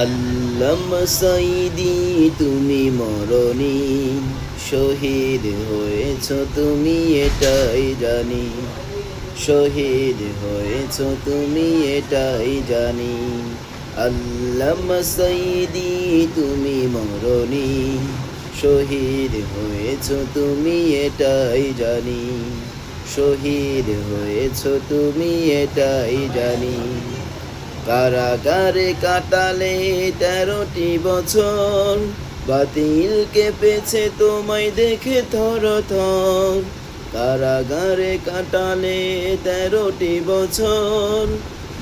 আল্লামা সাঈদী তুমি মরণি, শহীদ হয়েছ তুমি এটাই জানি। শহীদ হয়েছ তুমি এটাই জানি। আল্লামা সাঈদী তুমি মরণি, শহীদ হয়েছ তুমি এটাই জানি। শহীদ হয়েছ তুমি এটাই জানি। কারাগারে কাটালে 13টি বছর, বাতিল কেঁপেছে তোমায় দেখে থরথর। কারাগারে কাটালে 13টি বছর,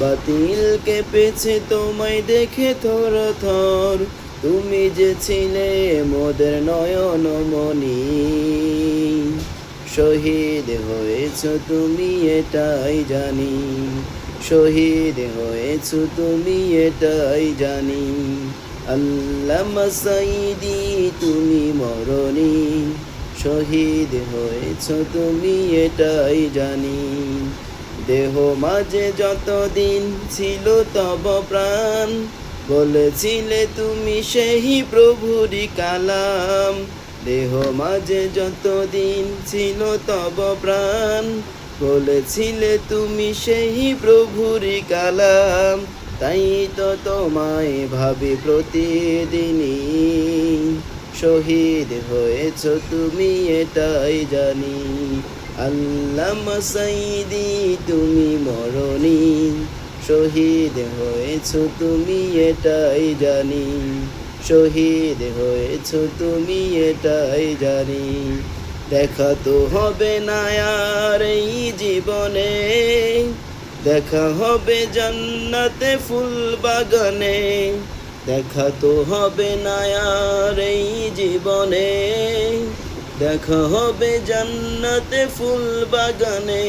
বাতিল কেঁপেছে তোমায় দেখে থরথর। তুমি যে ছিলে মোদের নয়নমণি, শহীদ হয়েছ তুমি এটাই জানি। শহীদ হয়েছ তুমি এটাই জানি। আল্লামা সাঈদী তুমি মরণি, শহীদ হয়েছ তুমি এটাই জানি। দেহ মাঝে যতদিন ছিল তব প্রাণ, বলেছিলে তুমি সেই প্রভুরই কালাম। দেহ মাঝে যতদিন ছিল তব প্রাণ, বলেছিলে তুমি সেই প্রভুরই কালাম। তাই তো তোমায় ভাবি প্রতিদিনই, শহীদ হয়েছ তুমি এটাই জানি। আল্লামা সাঈদী তুমি মরণি, শহীদ হয়েছ তুমি এটাই জানি। শহীদ হয়েছ তুমি এটাই জানি। দেখা তো হবে না আর এই জীবনে, দেখা হবে জান্নাতে ফুল বাগানে। দেখা তো হবে না আর এই জীবনে, দেখা হবে জান্নাতে ফুল বাগানে।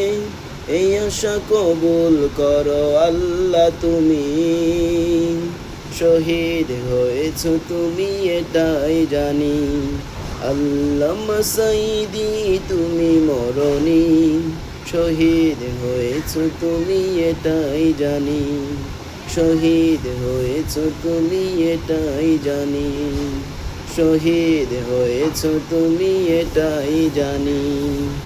এই আশা কবুল করো আল্লাহ তুমি, শহীদ হয়েছ তুমি এটাই জানি। আল্লামা সাঈদী তুমি মরণি, শহীদ হয়েছ তুমি এটাই জানি। শহীদ হয়েছ তুমি এটাই জানি। শহীদ হয়েছ তুমি এটাই জানি।